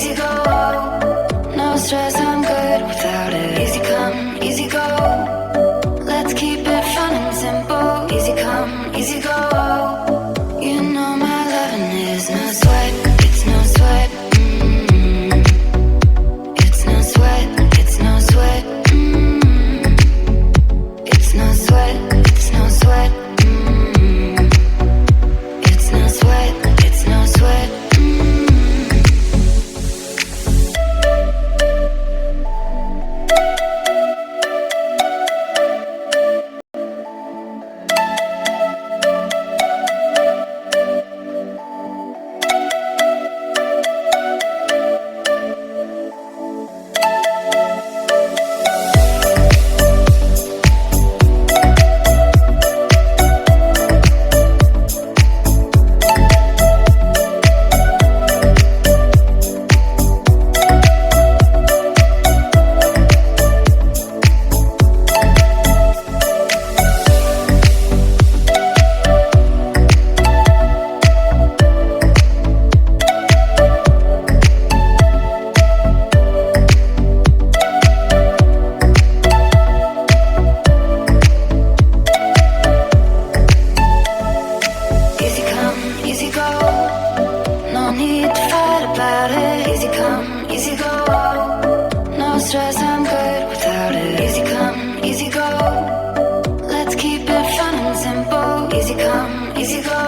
easy go. No stress, I'm good without it. Easy come, easy go. Let's keep it fun and simple. Easy come, easy go. You know my loving is no sweat, it's no sweat. It's no sweat, it's no sweat. It's no sweat, it's no sweat. It's no sweat, it's no sweat. Easy go, no need to fight about it. Easy come, easy go. No stress, I'm good without it. Easy come, easy go. Let's keep it fun and simple. Easy come, easy go.